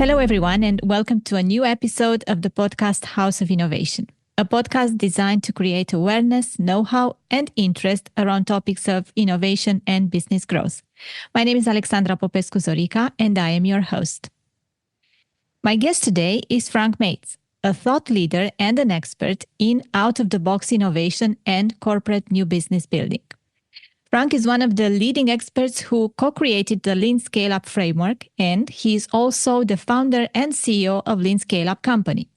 Hello, everyone, and welcome to a new episode of the podcast House of Innovation, a podcast designed to create awareness, know-how, and interest around topics of innovation and business growth. My name is Alexandra Popescu-Zorica, and I am your host. My guest today is Frank Mates, a thought leader and an expert in out-of-the-box innovation and corporate new business building. Frank is one of the leading experts who co-created the Lean Scale-Up framework, and he is also the founder and CEO of Lean Scale-Up Company.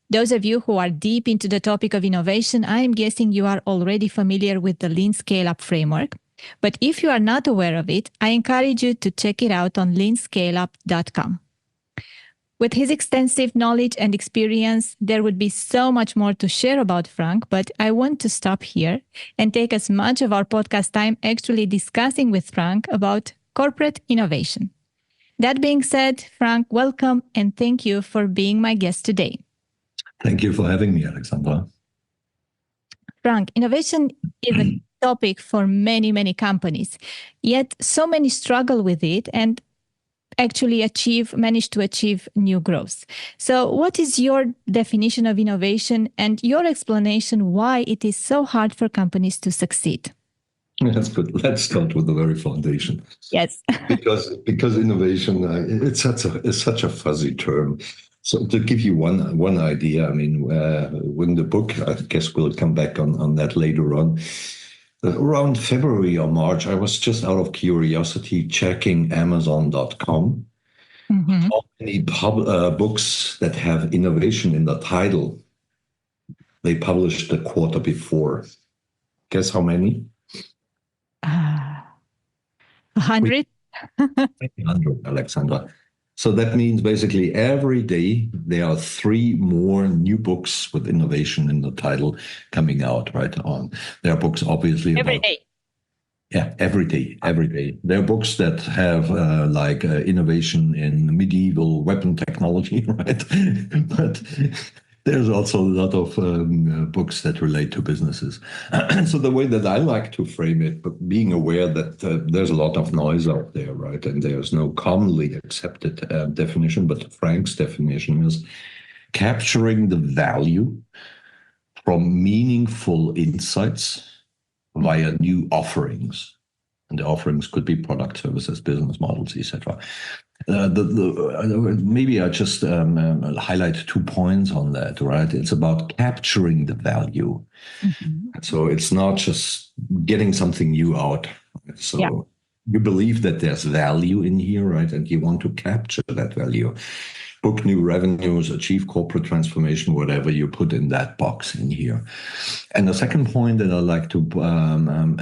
Those of you who are deep into the topic of innovation, I am guessing you are already familiar with the Lean Scale-Up framework. But if you are not aware of it, I encourage you to check it out on leanscaleup.com. With his extensive knowledge and experience, there would be so much more to share about Frank, but I want to stop here and take as much of our podcast time actually discussing with Frank about corporate innovation. That being said, Frank, welcome and thank you for being my guest today. Thank you for having me, Alexandra. Frank, innovation is a topic for many, many companies, yet so many struggle with it and actually manage to achieve new growth. So what is your definition of innovation and your explanation why it is so hard for companies to succeed? That's good. Let's start with the very foundation. Yes. because innovation, it's such a fuzzy term. So to give you one idea, I mean, when the book, I guess we'll come back on that later on. Around February or March, I was just out of curiosity checking Amazon.com. Mm-hmm. How many books that have innovation in the title they published the quarter before? Guess how many? 100? 100, Alexandra. So that means basically every day there are 3 more new books with innovation in the title coming out, right? There are books obviously every day. Yeah, every day. There are books that have innovation in medieval weapon technology, right? But there's also a lot of books that relate to businesses. So the way that I like to frame it, but being aware that there's a lot of noise out there, right? And there's no commonly accepted definition, but Frank's definition is capturing the value from meaningful insights via new offerings. And the offerings could be product, services, business models, etc. Maybe I just highlight 2 points on that, right? It's about capturing the value. Mm-hmm. So it's not just getting something new out. So you believe that there's value in here, right? And you want to capture that value. Book new revenues, achieve corporate transformation, whatever you put in that box in here. And the second point that I like to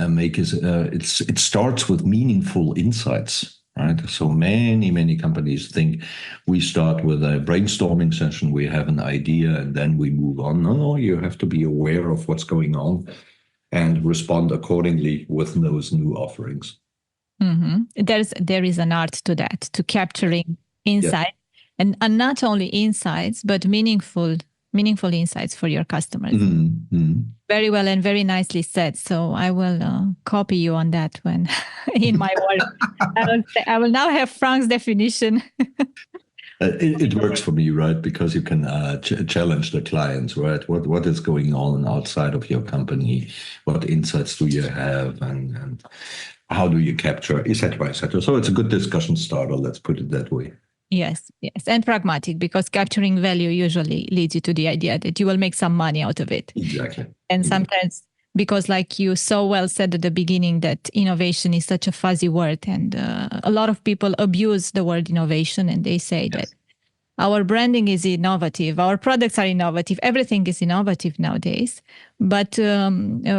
make is it starts with meaningful insights. Right. So many companies think we start with a brainstorming session, we have an idea, and then we move on. No, you have to be aware of what's going on and respond accordingly with those new offerings. Mm-hmm. There is an art to that, to capturing insight, and not only insights, but meaningful insights for your customers. Mm-hmm. Very well and very nicely said. So I will copy you on that when in my work. I will now have Frank's definition. It works for me, right? Because you can challenge the clients, right? What is going on outside of your company? What insights do you have, and how do you capture, et cetera, et cetera. So it's a good discussion starter. Let's put it that way. Yes, and pragmatic, because capturing value usually leads you to the idea that you will make some money out of it. Exactly. And sometimes, because like you so well said at the beginning, that innovation is such a fuzzy word, and a lot of people abuse the word innovation, and they say that our branding is innovative, our products are innovative, everything is innovative nowadays. But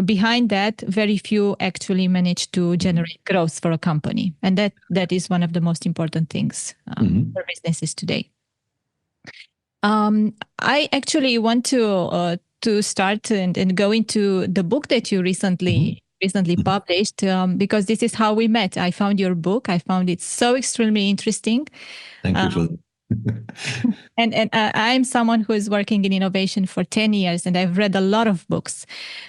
behind that, very few actually manage to generate growth for a company. And that is one of the most important things for businesses today. I actually want to start and go into the book that you recently published, because this is how we met. I found your book. I found it so extremely interesting. Thank you for And I'm someone who is working in innovation for 10 years, and I've read a lot of books.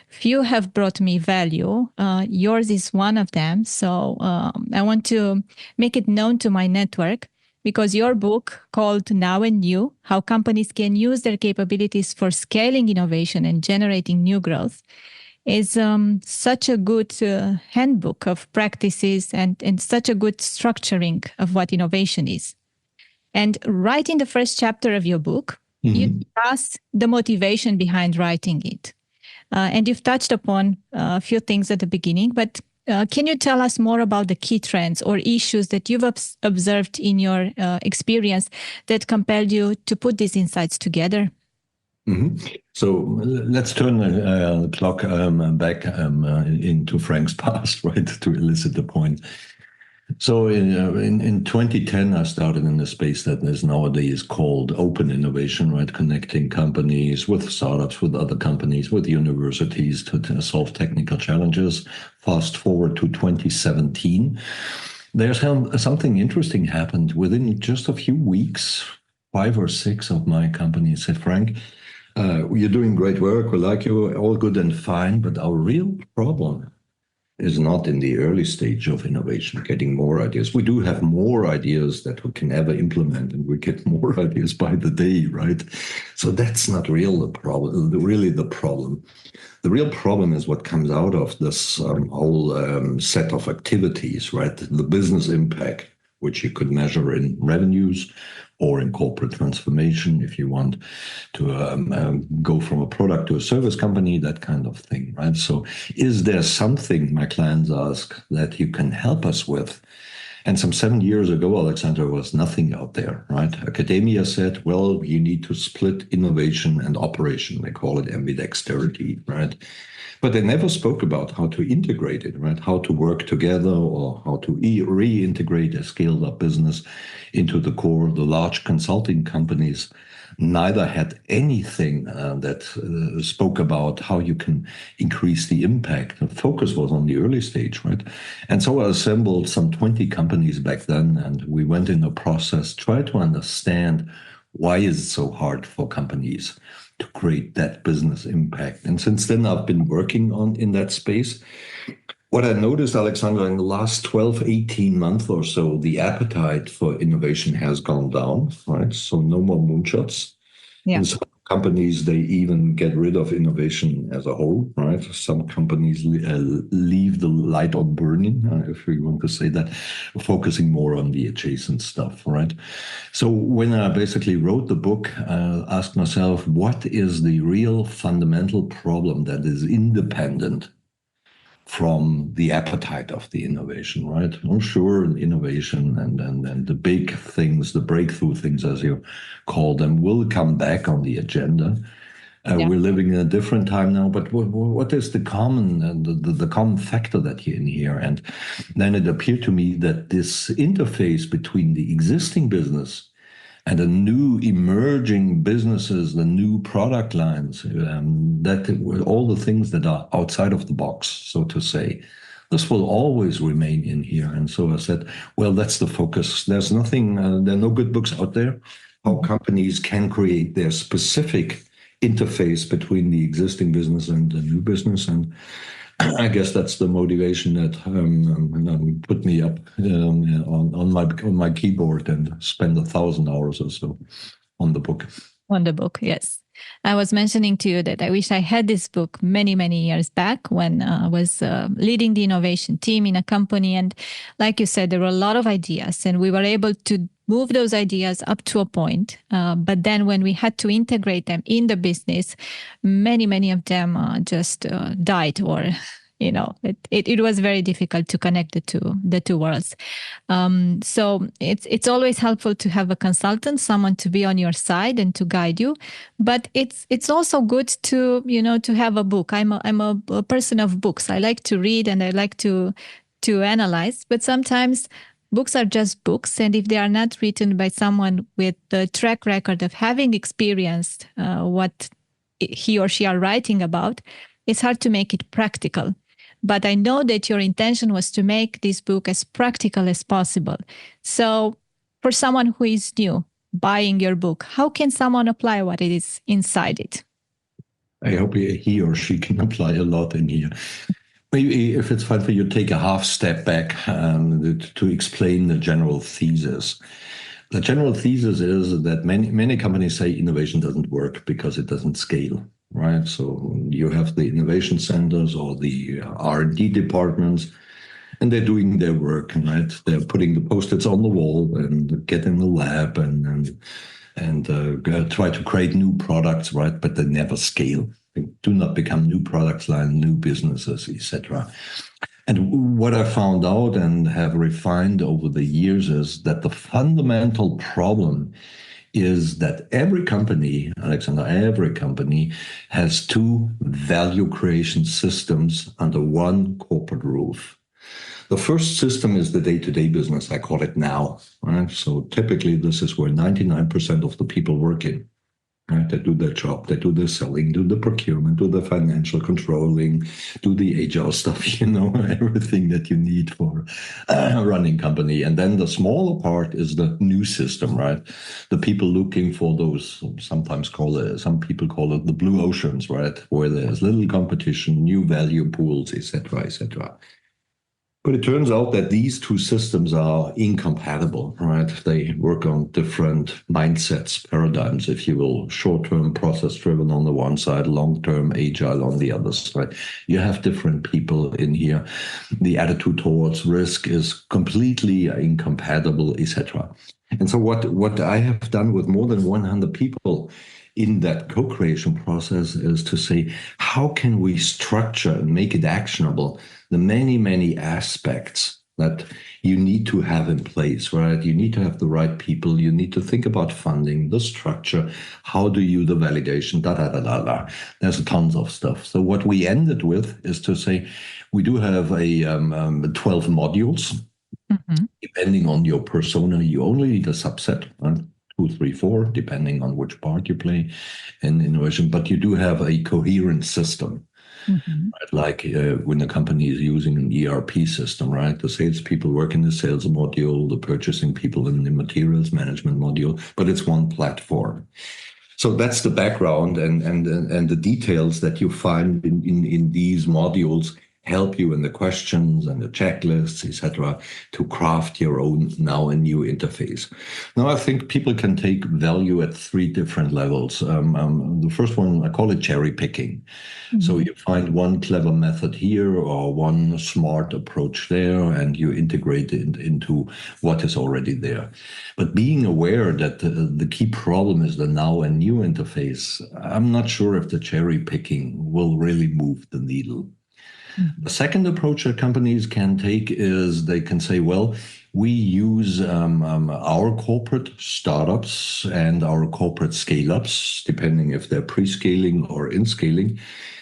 Few have brought me value. Yours is one of them. So I want to make it known to my network because your book called Now and New, How Companies Can Use Their Capabilities for Scaling Innovation and Generating New Growth, is such a good handbook of practices and such a good structuring of what innovation is. And right in the first chapter of your book, you discuss the motivation behind writing it. And you've touched upon a few things at the beginning, but can you tell us more about the key trends or issues that you've observed in your experience that compelled you to put these insights together? So let's turn the clock back into Frank's past, right, to elicit the point. So in 2010, I started in a space that is nowadays called open innovation, right? Connecting companies with startups, with other companies, with universities to solve technical challenges. Fast forward to 2017. There's something interesting happened within just a few weeks. 5 or 6 of my companies said, Frank, you're doing great work. We like you, all good and fine. But our real problem is not in the early stage of innovation, getting more ideas. We do have more ideas that we can ever implement, and we get more ideas by the day, right? So that's not really the problem. The real problem is what comes out of this whole set of activities, right? The business impact, which you could measure in revenues or in corporate transformation, if you want to go from a product to a service company, that kind of thing, right? So is there something, my clients ask, that you can help us with? And some 7 years ago, Alexander, was nothing out there, right? Academia said, well, you need to split innovation and operation. They call it ambidexterity, right? But they never spoke about how to integrate it, right? How to work together or how to reintegrate a scaled up business into the core. The large consulting companies neither had anything that spoke about how you can increase the impact. The focus was on the early stage, right? And so I assembled some 20 companies back then, and we went in a process, tried to understand why is it so hard for companies to create that business impact. And since then, I've been working in that space. What I noticed, Alexandra, in the last 12, 18 months or so, the appetite for innovation has gone down, right? So no more moonshots. Yeah. In some companies, they even get rid of innovation as a whole, right? Some companies leave the light on burning, if we want to say that, focusing more on the adjacent stuff, right? So when I basically wrote the book, I asked myself, what is the real fundamental problem that is independent from the appetite of the innovation, right? I'm sure innovation and the big things, the breakthrough things, as you call them, will come back on the agenda. We're living in a different time now, but what is the common factor that you're in here? And then it appeared to me that this interface between the existing business and the new emerging businesses, the new product lines, that all the things that are outside of the box, so to say, this will always remain in here. And so I said, well, that's the focus. There's nothing, there are no good books out there. How companies can create their specific interface between the existing business and the new business. And I guess that's the motivation that put me up on my keyboard and spend 1,000 hours or so on the book. On the book, yes. I was mentioning to you that I wish I had this book many, many years back when I was leading the innovation team in a company. And like you said, there were a lot of ideas and we were able to move those ideas up to a point. But then when we had to integrate them in the business, many of them just died, or it was very difficult to connect the two worlds. So it's always helpful to have a consultant, someone to be on your side and to guide you. But it's also good to have a book. I'm a person of books. I like to read and I like to analyze. But sometimes books are just books, and if they are not written by someone with the track record of having experienced what he or she are writing about, it's hard to make it practical. But I know that your intention was to make this book as practical as possible. So for someone who is new, buying your book, how can someone apply what it is inside it? I hope he or she can apply a lot in here. Maybe if it's fine for you, take a half step back to explain the general thesis. The general thesis is that many companies say innovation doesn't work because it doesn't scale, right? So you have the innovation centers or the R&D departments, and they're doing their work, right? They're putting the post-its on the wall and get in the lab and try to create new products, right? But they never scale. They do not become new products line, new businesses, etc. And what I found out and have refined over the years is that the fundamental problem is that every company, Alexander, every company has two value creation systems under one corporate roof. The first system is the day-to-day business. I call it now. Right? So typically, this is where 99% of the people work in. Right? They do their job, they do the selling, do the procurement, do the financial controlling, do the HR stuff, everything that you need for a running company. And then the smaller part is the new system, right? The people looking for those, some people call it the blue oceans, right? Where there's little competition, new value pools, etc., etc. But it turns out that these two systems are incompatible, right? They work on different mindsets, paradigms, if you will, short-term process-driven on the one side, long-term agile on the other side. You have different people in here. The attitude towards risk is completely incompatible, etc. And so what I have done with more than 100 people in that co-creation process is to say, how can we structure and make it actionable the many, many aspects that you need to have in place, right? You need to have the right people. You need to think about funding, the structure. How do you do the validation? Da, da, da, da, da. There's tons of stuff. So what we ended with is to say, we do have 12 modules. Mm-hmm. Depending on your persona, you only need a subset, right? 2, 3, 4, depending on which part you play in innovation. But you do have a coherent system. Mm-hmm. Right? Like when a company is using an ERP system, right? The salespeople work in the sales module, the purchasing people in the materials management module, but it's one platform. So that's the background and the details that you find in these modules help you in the questions and the checklists, etc., to craft your own now a new interface. Now, I think people can take value at 3 different levels. The first one, I call it cherry picking. Mm-hmm. So you find one clever method here or one smart approach there, and you integrate it into what is already there. But being aware that the key problem is the now and new interface, I'm not sure if the cherry picking will really move the needle. The second approach that companies can take is they can say, well, we use our corporate startups and our corporate scale-ups, depending if they're pre-scaling or in-scaling,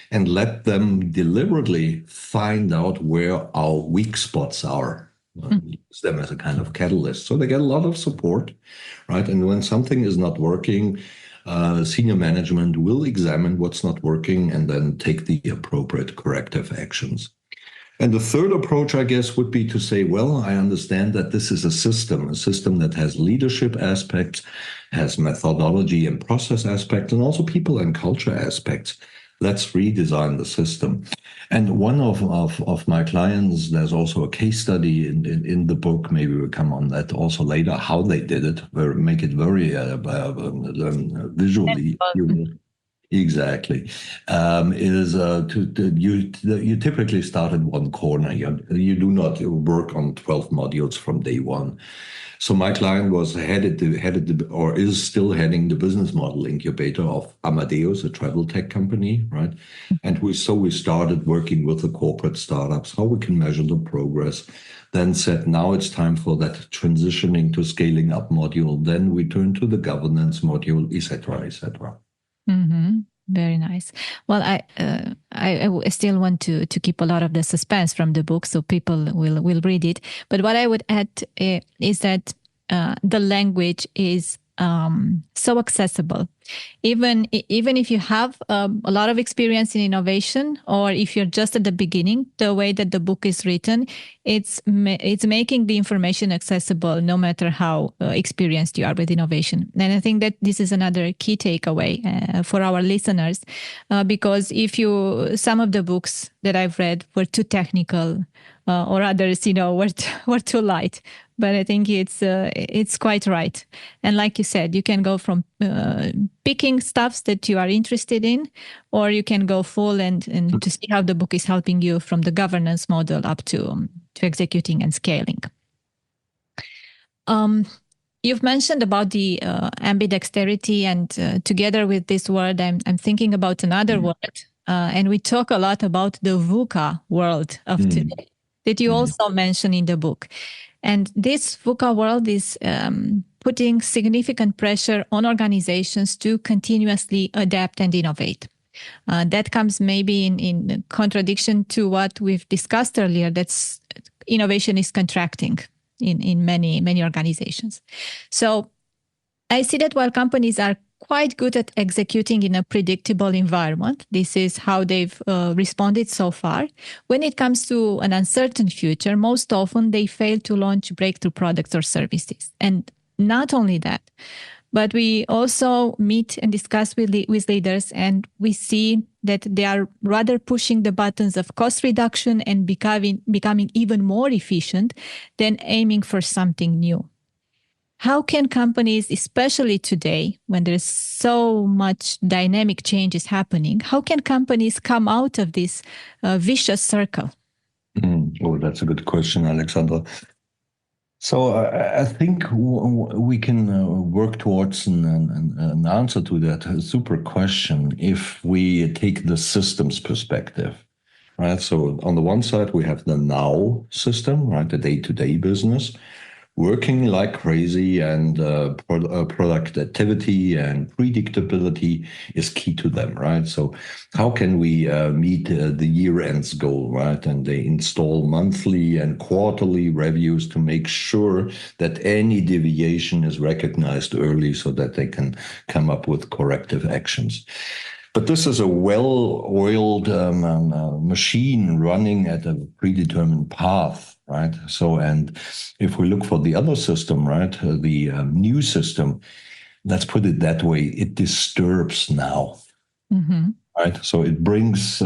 and let them deliberately find out where our weak spots are. Use them as a kind of catalyst. So they get a lot of support, right? And when something is not working, senior management will examine what's not working and then take the appropriate corrective actions. And the third approach, I guess, would be to say, well, I understand that this is a system that has leadership aspects, has methodology and process aspects, and also people and culture aspects. Let's redesign the system. And one of my clients, there's also a case study in the book, maybe we'll come on that also later, how they did it, make it very visually. Exactly. You typically start in one corner. You do not work on 12 modules from day one. So my client was is still heading the business model incubator of Amadeus, a travel tech company, right? And we started working with the corporate startups, how we can measure the progress. Then said, now it's time for that transitioning to scaling up module. Then we turn to the governance module, etc., etc. Mm-hmm. Very nice. Well, I still want to keep a lot of the suspense from the book, so people will read it. But what I would add is that the language is so accessible. Even if you have a lot of experience in innovation, or if you're just at the beginning, the way that the book is written, it's making the information accessible no matter how experienced you are with innovation. And I think that this is another key takeaway for our listeners, because some of the books that I've read were too technical, or others, were too light. but I think it's quite right. And like you said, you can go from picking stuffs that you are interested in, or you can go full and to see how the book is helping you from the governance model up to executing and scaling. You've mentioned about the ambidexterity, and together with this word, I'm thinking about another word, and we talk a lot about the VUCA world of today that you also mention in the book. And this VUCA world is putting significant pressure on organizations to continuously adapt and innovate. That comes maybe in contradiction to what we've discussed earlier, that's innovation is contracting in many organizations. So I see that while companies are quite good at executing in a predictable environment, this is how they've responded so far. When it comes to an uncertain future, most often they fail to launch breakthrough products or services. And not only that, but we also meet and discuss with leaders, and we see that they are rather pushing the buttons of cost reduction and becoming even more efficient than aiming for something new. How can companies, especially today, when there's so much dynamic changes happening, how can companies come out of this vicious circle? Oh, that's a good question, Alexandra. So I think we can work towards an answer to that super question if we take the systems perspective, right? So on the one side, we have the now system, right? The day-to-day business, working like crazy, and productivity and predictability is key to them, right? So how can we meet the year-ends goal, right? And they install monthly and quarterly reviews to make sure that any deviation is recognized early so that they can come up with corrective actions. But this is a well-oiled machine running at a predetermined path, right? So, and if we look for the other system, right, the new system, let's put it that way, it disturbs now, right? So it brings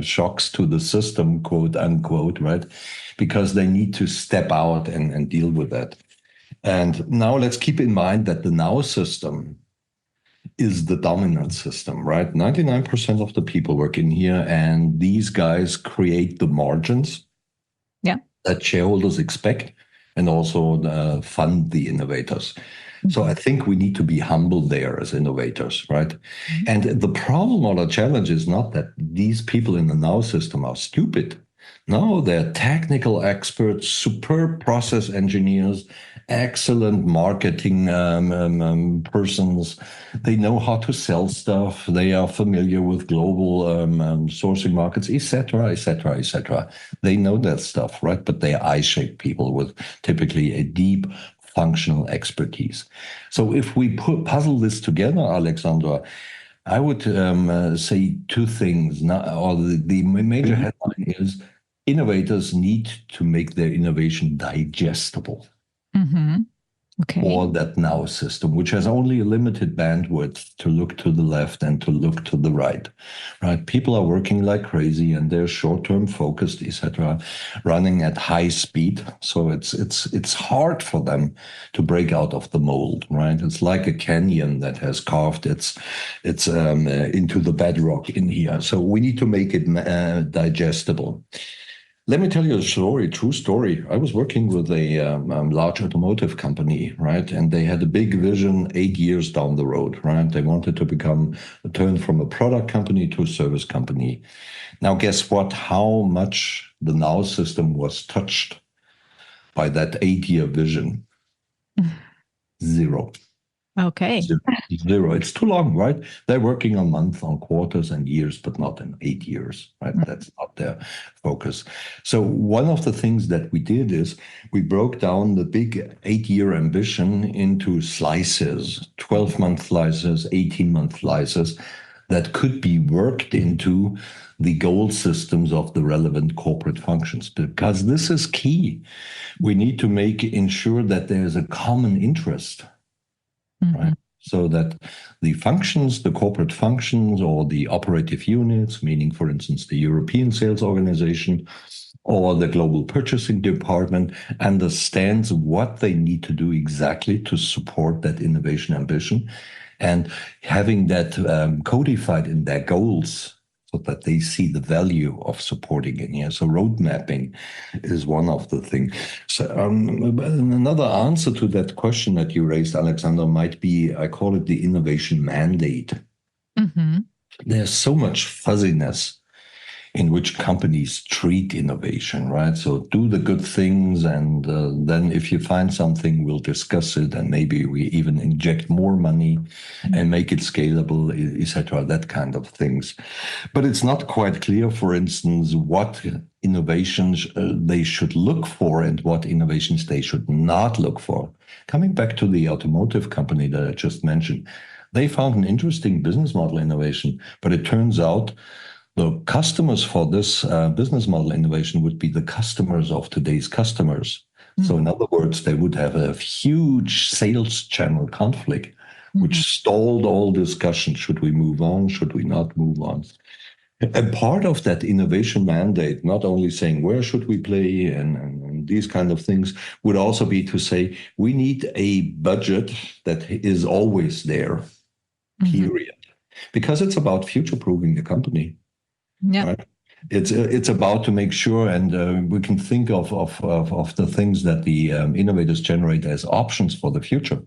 shocks to the system, quote unquote, right? Because they need to step out and deal with that. And now let's keep in mind that the now system is the dominant system, right? 99% of the people work in here, and these guys create the margins that shareholders expect, and also fund the innovators. So I think we need to be humble there as innovators, right? And the problem or the challenge is not that these people in the now system are stupid. No, they're technical experts, superb process engineers, excellent marketing persons. They know how to sell stuff. They are familiar with global sourcing markets, etc., etc., etc. They know that stuff, right? But they are eye-shaped people with typically a deep functional expertise. So if we puzzle this together, Alexandra, I would say two things. The major headline is innovators need to make their innovation digestible. For that now system, which has only a limited bandwidth to look to the left and to look to the right. Right? People are working like crazy, and they're short-term focused, etc., running at high speed. So it's hard for them to break out of the mold. Right? It's like a canyon that has carved its into the bedrock in here. So we need to make it digestible. Let me tell you a story, true story. I was working with a large automotive company, right? And they had a big vision 8 years down the road, right? They wanted to turn from a product company to a service company. Now, guess what? How much the now system was touched by that 8-year vision? Zero. Okay. Zero. It's too long, right? They're working on months, on quarters and years, but not in 8 years, right? That's not their focus. So one of the things that we did is we broke down the big 8-year ambition into slices, 12-month slices, 18-month slices that could be worked into the goal systems of the relevant corporate functions, because this is key. We need to ensure that there's a common interest. Right? So that the functions, the corporate functions or the operative units, meaning, for instance, the European sales organization, or the global purchasing department understands what they need to do exactly to support that innovation ambition, and having that codified in their goals so that they see the value of supporting it. Yeah, so road mapping is one of the things. So another answer to that question that you raised, Alexander, might be, I call it the innovation mandate. Mm-hmm. There's so much fuzziness in which companies treat innovation, right? So do the good things, and then if you find something, we'll discuss it, and maybe we even inject more money and make it scalable, etc. That kind of things. But it's not quite clear, for instance, what innovations they should look for and what innovations they should not look for. Coming back to the automotive company that I just mentioned, they found an interesting business model innovation, but it turns out the customers for this business model innovation would be the customers of today's customers. So in other words, they would have a huge sales channel conflict, which stalled all discussion. Should we move on? Should we not move on? And part of that innovation mandate, not only saying where should we play and these kind of things, would also be to say we need a budget that is always there, period. Because it's about future-proofing the company. Yeah. Right? It's about to make sure, and we can think of the things that the innovators generate as options for the future.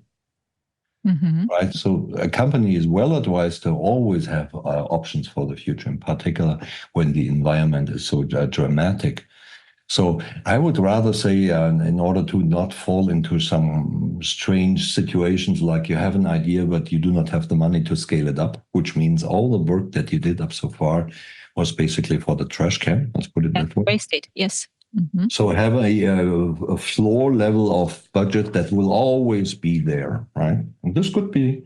Right. So a company is well advised to always have options for the future, in particular when the environment is so dramatic. So I would rather say, in order to not fall into some strange situations like you have an idea, but you do not have the money to scale it up, which means all the work that you did up so far was basically for the trash can. Let's put it that way. Wasted, yes. So have a floor level of budget that will always be there, right? And this could be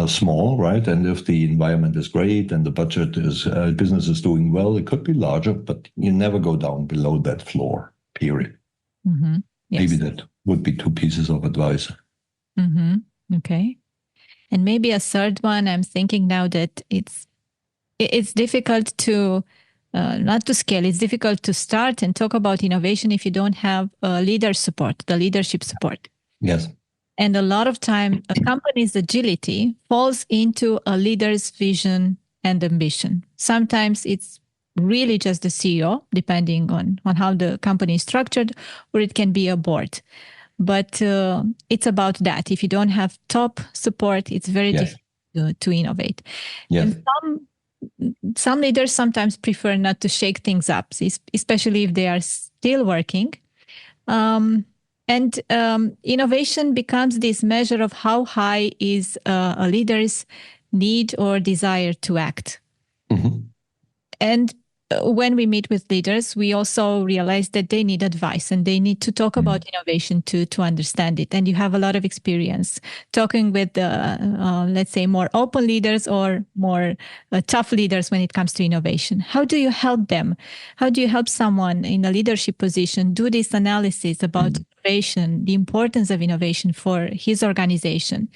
small, right? And if the environment is great and the budget is business is doing well, it could be larger, but you never go down below that floor, period. Yes. Maybe that would be two pieces of advice. Okay. And maybe a third one, I'm thinking now that it's difficult to not to scale. It's difficult to start and talk about innovation if you don't have leader support, the leadership support. Yes. And a lot of time, a company's agility falls into a leader's vision and ambition. Sometimes it's really just the CEO, depending on how the company is structured, or it can be a board. But it's about that. If you don't have top support, it's very difficult to innovate. Yes. And some leaders sometimes prefer not to shake things up, especially if they are still working. And innovation becomes this measure of how high is a leader's need or desire to act. And when we meet with leaders, we also realize that they need advice and they need to talk about innovation to understand it. And you have a lot of experience talking with, let's say, more open leaders or more tough leaders when it comes to innovation. How do you help them? How do you help someone in a leadership position do this analysis about innovation, the importance of innovation for his organization,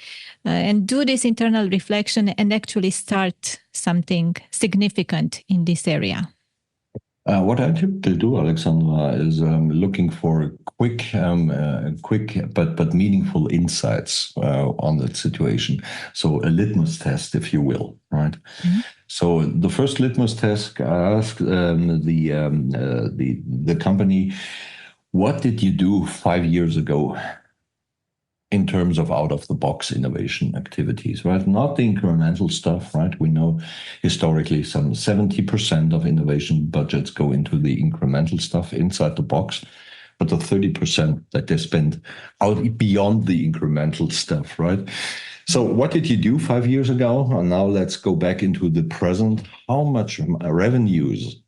and do this internal reflection and actually start something significant in this area? What I typically do, Alexandra, is looking for quick but meaningful insights on that situation. So a litmus test, if you will, right? So the first litmus test, I ask the company, what did you do 5 years ago in terms of out-of-the-box innovation activities, right? Not the incremental stuff, right? We know historically some 70% of innovation budgets go into the incremental stuff inside the box, but the 30% that they spend out beyond the incremental stuff, right? So what did you do 5 years ago? And now let's go back into the present. How much revenues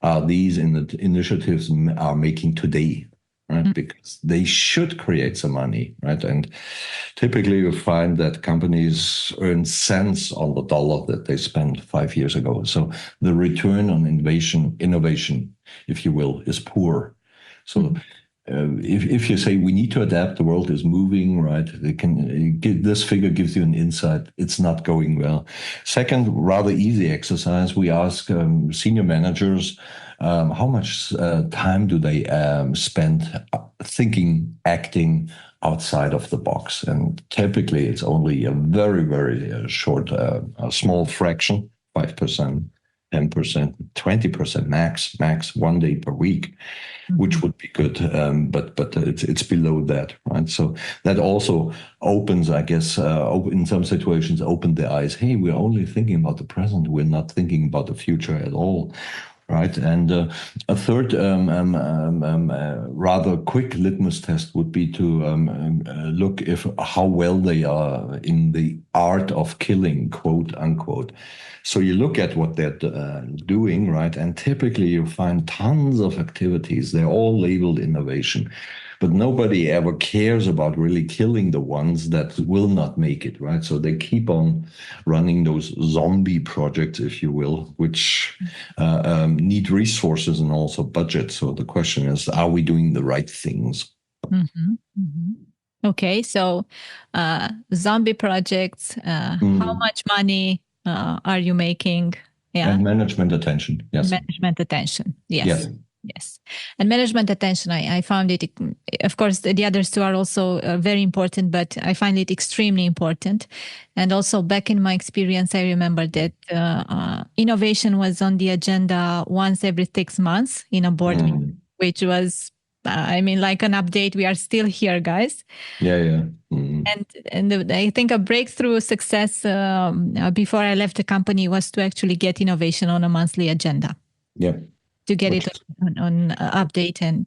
are these initiatives are making today? Right? Because they should create some money, right? And typically you find that companies earn cents on the dollar that they spent 5 years ago. So the return on innovation, if you will, is poor. So if you say we need to adapt, the world is moving, right? This figure gives you an insight. It's not going well. Second, rather easy exercise. We ask senior managers, how much time do they spend thinking, acting outside of the box? And typically, it's only a very, very short, a small fraction, 5%. 10%, 20% max 1 day per week, which would be good. But it's below that, right? So that also opens, I guess, in some situations, open the eyes. Hey, we're only thinking about the present. We're not thinking about the future at all. Right. And a third rather quick litmus test would be to look if how well they are in the art of killing, quote unquote. So you look at what they're doing, right? And typically you find tons of activities. They're all labeled innovation, but nobody ever cares about really killing the ones that will not make it, right? So they keep on running those zombie projects, if you will, which need resources and also budget. So the question is, are we doing the right things? Mm-hmm. Mm-hmm. Okay, so zombie projects, how much money are you making? Yeah. And management attention. Yes. Management attention. Yes. Yes. Yes. And management attention, I found it, of course, the others two are also very important, but I find it extremely important. And also back in my experience, I remember that innovation was on the agenda once every 6 months in a board meeting, which was, like an update. We are still here, guys. Yeah, yeah. And I think a breakthrough success before I left the company was to actually get innovation on a monthly agenda. Yeah. To get it on update and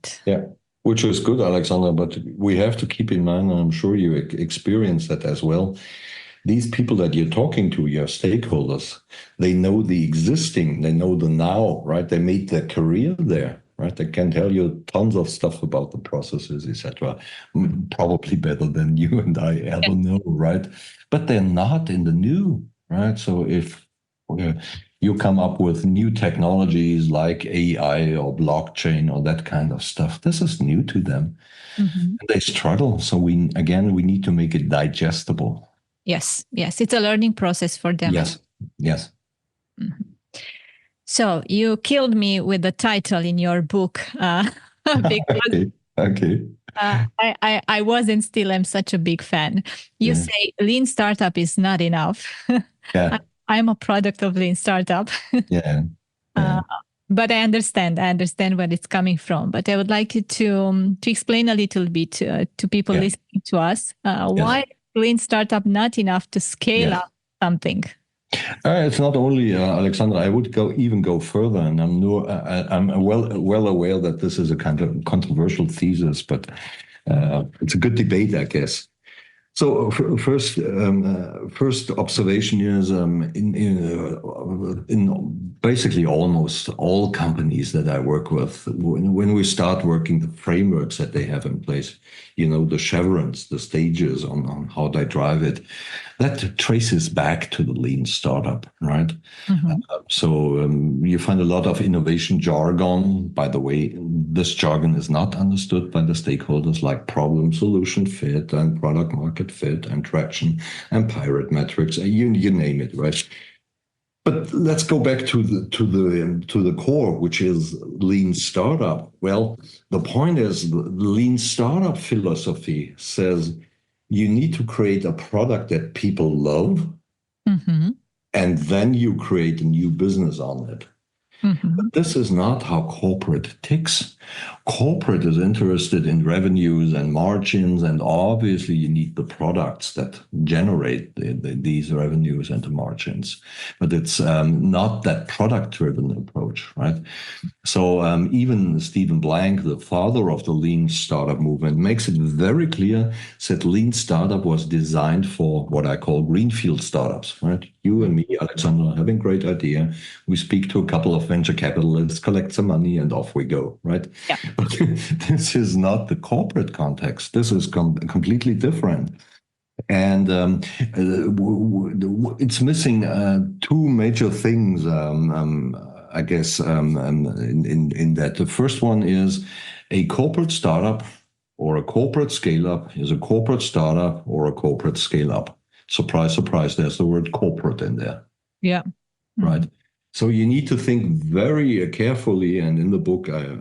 which is good, Alexandra, but we have to keep in mind, and I'm sure you experience that as well, these people that you're talking to, your stakeholders, they know the existing, they know the now, right? They made their career there, right? They can tell you tons of stuff about the processes, etc. Probably better than you and I ever know, right? But they're not in the new, right? So if you come up with new technologies like AI or blockchain or that kind of stuff, this is new to them. And they struggle. So we need to make it digestible. Yes. It's a learning process for them. Yes. So you killed me with the title in your book. Because okay. I was and still am such a big fan. You say lean startup is not enough. Yeah. I'm a product of lean startup. But I understand where it's coming from. But I would like you to explain a little bit to people listening to us why lean startup not enough to scale up something. It's not only Alexandra. I would even go further, and I'm well aware that this is a kind of controversial thesis, but it's a good debate, I guess. So first observation is in basically almost all companies that I work with, when we start working the frameworks that they have in place, the chevrons, the stages on how they drive it, that traces back to the lean startup, right? So you find a lot of innovation jargon. By the way, this jargon is not understood by the stakeholders, like problem solution fit and product market fit and traction and pirate metrics. You name it, right? But let's go back to the core, which is lean startup. Well, the point is the lean startup philosophy says you need to create a product that people love, and then you create a new business on it. But this is not how corporate ticks. Corporate is interested in revenues and margins, and obviously you need the products that generate these revenues and the margins. But it's not that product-driven approach, right? So even Stephen Blank, the father of the lean startup movement, makes it very clear that lean startup was designed for what I call greenfield startups, right? You and me, Alexandra, having great idea. We speak to a couple of venture capitalists, collect some money, and off we go, right? Yeah. But this is not the corporate context. This is completely different. And it's missing two major things, I guess, in that. The first one is a corporate startup or a corporate scale-up is a corporate startup or a corporate scale-up. Surprise, surprise, there's the word corporate in there. Yeah. Right. So you need to think very carefully, and in the book I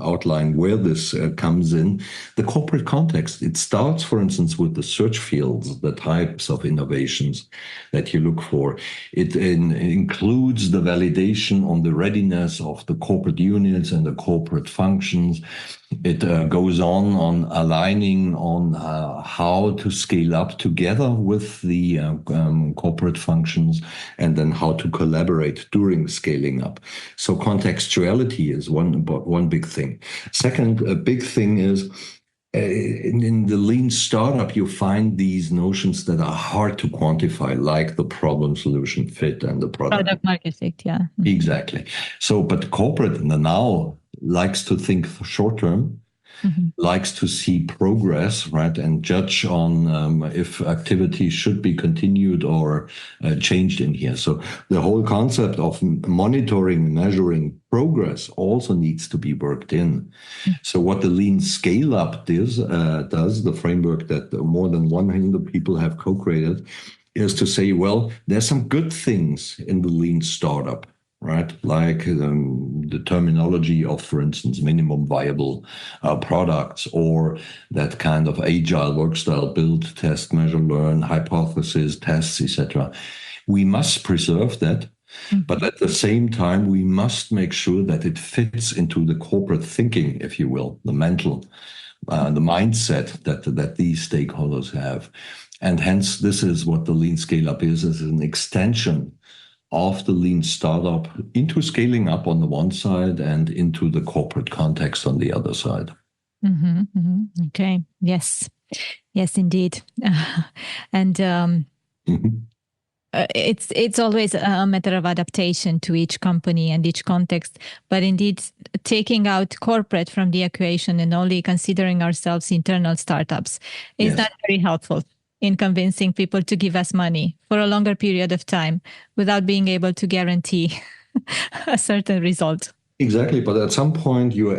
outline where this comes in. The corporate context, it starts, for instance, with the search fields, the types of innovations that you look for. It includes the validation on the readiness of the corporate units and the corporate functions. It goes on aligning on how to scale up together with the corporate functions, and then how to collaborate during scaling up. So contextuality is one big thing. Second, a big thing is in the lean startup, you find these notions that are hard to quantify, like the problem solution fit and the Product market fit, yeah. Exactly. So, but corporate now likes to think short term, likes to see progress, right, and judge on if activity should be continued or changed in here. So the whole concept of monitoring, measuring progress also needs to be worked in. So what the lean scale up does, the framework that more than 100 people have co-created, is to say, well, there's some good things in the lean startup, right? Like the terminology of, for instance, minimum viable products, or that kind of agile work style, build, test, measure, learn, hypothesis, tests, etc. We must preserve that. But at the same time, we must make sure that it fits into the corporate thinking, if you will, the mental, the mindset that these stakeholders have. And hence, this is what the lean scale up is an extension of the lean startup into scaling up on the one side and into the corporate context on the other side. Okay. Yes, indeed. And it's always a matter of adaptation to each company and each context. But indeed, taking out corporate from the equation and only considering ourselves internal startups is not very helpful in convincing people to give us money for a longer period of time without being able to guarantee a certain result. Exactly, but at some point you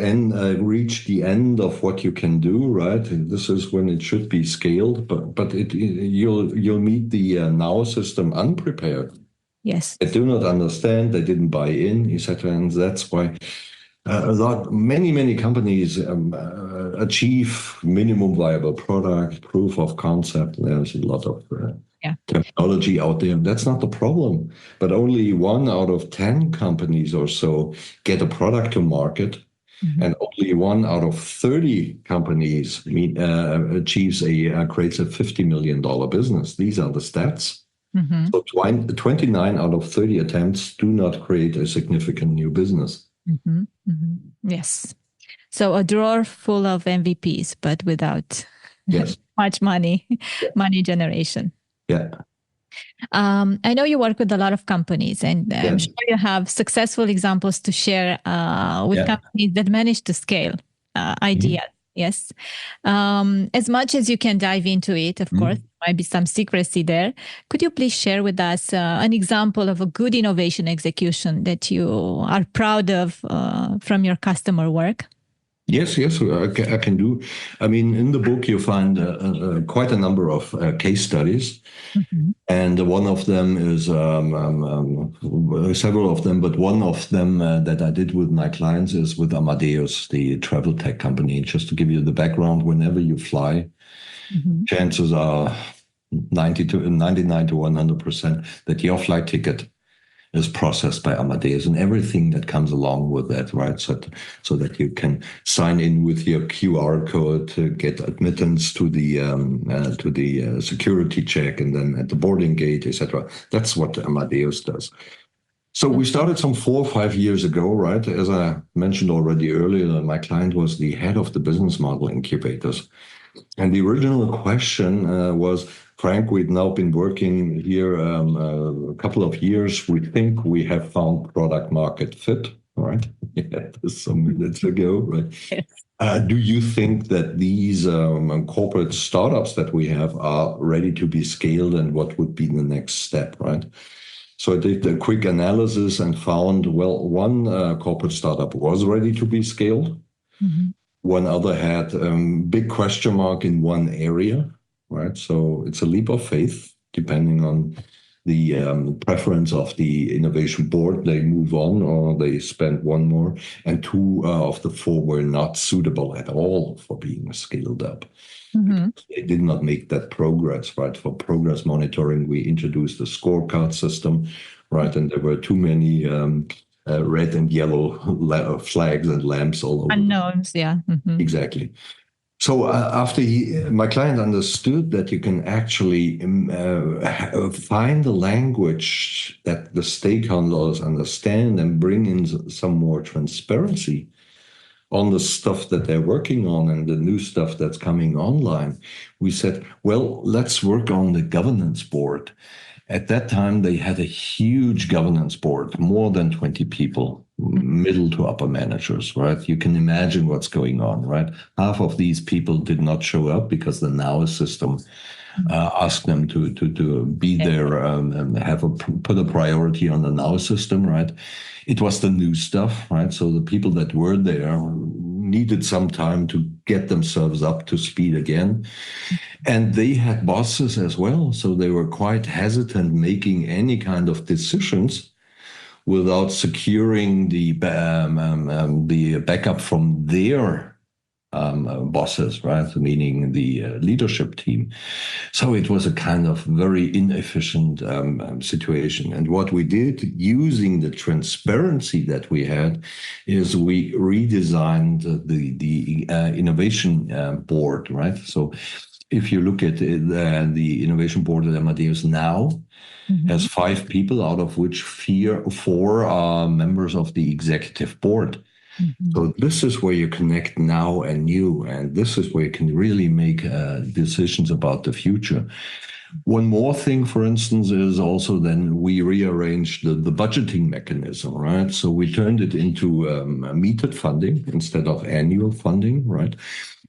reach the end of what you can do, right? And this is when it should be scaled, but you'll meet the now system unprepared. Yes, they do not understand, they didn't buy in, etc. And that's why many companies achieve minimum viable product, proof of concept. There's a lot of technology out there. That's not the problem. But only 1 out of 10 companies or so get a product to market, and only 1 out of 30 companies creates a $50 million business. These are the stats. So 29 out of 30 attempts do not create a significant new business. Yes. So a drawer full of MVPs, but without much money generation. Yeah. I know you work with a lot of companies, and I'm sure you have successful examples to share with companies that manage to scale ideas. Yes. As much as you can dive into it, of course, there might be some secrecy there. Could you please share with us an example of a good innovation execution that you are proud of from your customer work? Yes, I can do. I mean, in the book, you find quite a number of case studies. And one of them is several of them, but one of them that I did with my clients is with Amadeus, the travel tech company. Just to give you the background, whenever you fly, chances are 99 to 100% that your flight ticket is processed by Amadeus and everything that comes along with that, right? So that you can sign in with your QR code to get admittance to the security check, and then at the boarding gate, etc. That's what Amadeus does. So we started some 4 or 5 years ago, right? As I mentioned already earlier, my client was the head of the business model incubators. And the original question was, Frank, we've now been working here a couple of years. We think we have found product market fit, right? Some minutes ago, right? Yes. Do you think that these corporate startups that we have are ready to be scaled, and what would be the next step, right? So I did a quick analysis and found, well, one corporate startup was ready to be scaled. One other had big question mark in one area, right? So it's a leap of faith, depending on the preference of the innovation board, they move on or they spend one more, and two of the four were not suitable at all for being scaled up. Mm-hmm. They did not make that progress, right? For progress monitoring, we introduced a scorecard system, right? And there were too many red and yellow flags and lamps all over. Unknowns, yeah. Mm-hmm. Exactly. So after my client understood that you can actually find the language that the stakeholders understand and bring in some more transparency on the stuff that they're working on and the new stuff that's coming online, we said, well, let's work on the governance board. At that time, they had a huge governance board, more than 20 people, middle to upper managers, right? You can imagine what's going on, right? Half of these people did not show up because the Now system asked them to be there and put a priority on the Now system, right? It was the new stuff, right? So the people that were there needed some time to get themselves up to speed again. And they had bosses as well. So they were quite hesitant making any kind of decisions without securing the backup from their bosses, right? Meaning the leadership team. So it was a kind of very inefficient situation. And what we did using the transparency that we had is we redesigned the innovation board, right? So if you look at the innovation board at Amadeus now, has 5 people, out of which 4 are members of the executive board. So this is where you connect now and new, and this is where you can really make decisions about the future. One more thing, for instance, is also then we rearranged the budgeting mechanism, right? So we turned it into metered funding instead of annual funding, right?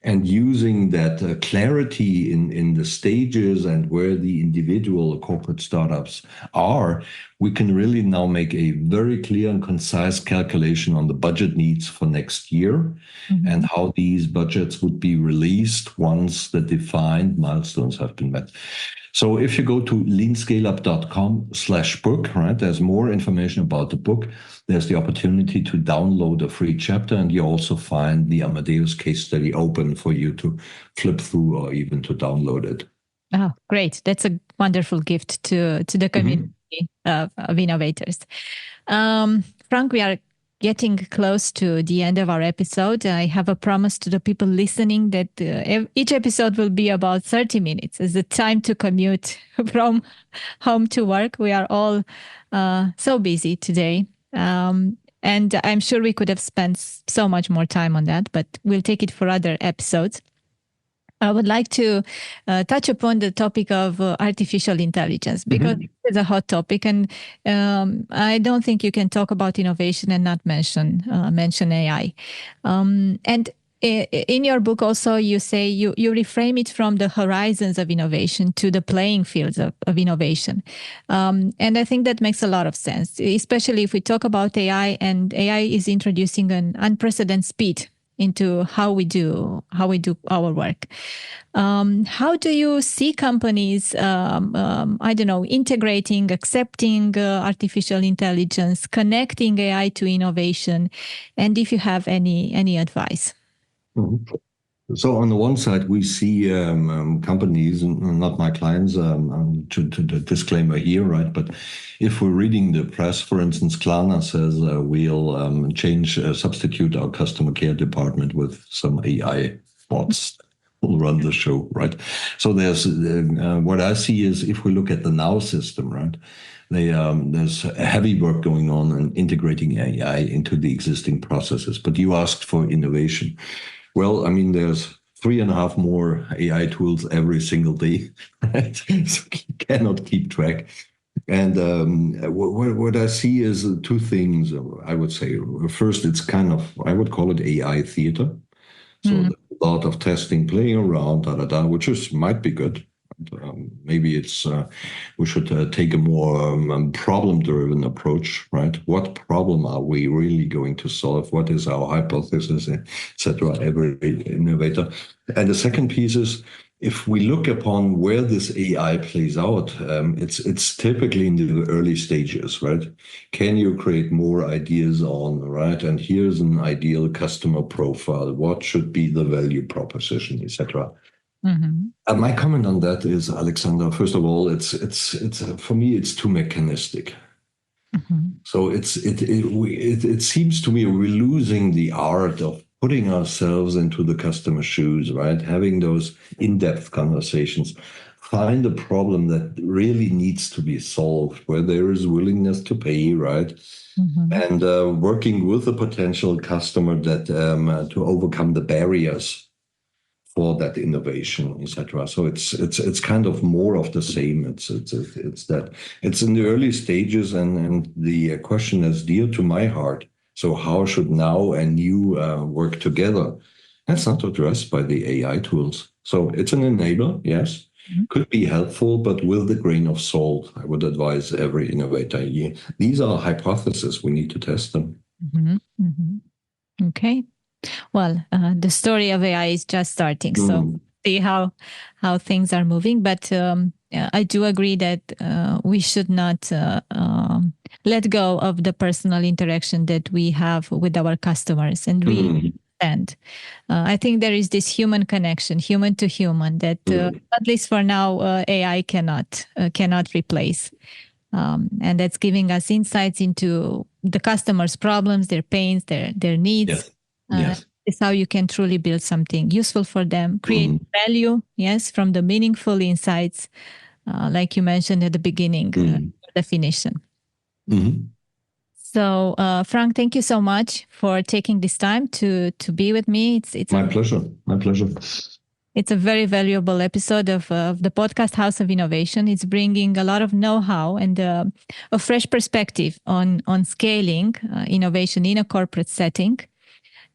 And using that clarity in the stages and where the individual corporate startups are, we can really now make a very clear and concise calculation on the budget needs for next year and how these budgets would be released once the defined milestones have been met. So if you go to leanscaleup.com/book, right, there's more information about the book. There's the opportunity to download a free chapter, and you also find the Amadeus case study open for you to flip through or even to download it. Oh, great. That's a wonderful gift to the community of innovators. Frank, we are getting close to the end of our episode. I have a promise to the people listening that each episode will be about 30 minutes as the time to commute from home to work. We are all so busy today. And I'm sure we could have spent so much more time on that, but we'll take it for other episodes. I would like to touch upon the topic of artificial intelligence because it's a hot topic, and I don't think you can talk about innovation and not mention AI. And in your book, also, you say you reframe it from the horizons of innovation to the playing fields of innovation, and I think that makes a lot of sense, especially if we talk about AI, and AI is introducing an unprecedented speed into how we do our work. How do you see companies, integrating, accepting artificial intelligence, connecting AI to innovation, and if you have any advice? So on the one side, we see companies, not my clients, to the disclaimer here, right? But if we're reading the press, for instance, Klarna says we'll substitute our customer care department with some AI bots will run the show, right? So there's what I see is if we look at the Now system, right? There's heavy work going on in integrating AI into the existing processes. But you asked for innovation. Well, I mean, there's 3.5 more AI tools every single day, right? So you cannot keep track. And what I see is 2 things, I would say. First, it's kind of, I would call it AI theater. So a lot of testing, playing around, which might be good. Maybe it's we should take a more problem-driven approach, right? What problem are we really going to solve? What is our hypothesis, etc.? Every innovator. And the second piece is if we look upon where this AI plays out, it's typically in the early stages, right? Can you create more ideas on, right? And here's an ideal customer profile. What should be the value proposition, etc. My comment on that is, Alexander, first of all, it's for me, it's too mechanistic. So it seems to me we're losing the art of putting ourselves into the customer's shoes, right? Having those in-depth conversations, find a problem that really needs to be solved, where there is willingness to pay, right? And working with a potential customer that to overcome the barriers for that innovation, etc. So it's kind of more of the same. It's that it's in the early stages, and the question is dear to my heart. So how should now and you work together? That's not addressed by the AI tools. So it's an enabler, yes, could be helpful, but with a grain of salt. I would advise every innovator. These are hypotheses. We need to test them. Okay. Well, the story of AI is just starting, so see how things are moving. But I do agree that we should not let go of the personal interaction that we have with our customers and really understand. I think there is this human connection, human to human, that at least for now AI cannot replace. And that's giving us insights into the customer's problems, their pains, their needs. Yes. It's how you can truly build something useful for them, create value, yes, from the meaningful insights, like you mentioned at the beginning, definition. So, Frank, thank you so much for taking this time to be with me. It's my pleasure. My pleasure. It's a very valuable episode of the podcast House of Innovation. It's bringing a lot of know-how and a fresh perspective on scaling innovation in a corporate setting.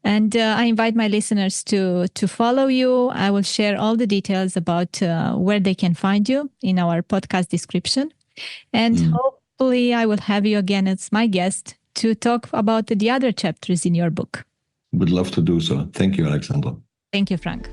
And I invite my listeners to follow you. I will share all the details about where they can find you in our podcast description. And hopefully I will have you again as my guest to talk about the other chapters in your book. Would love to do so. Thank you, Alexandra. Thank you, Frank.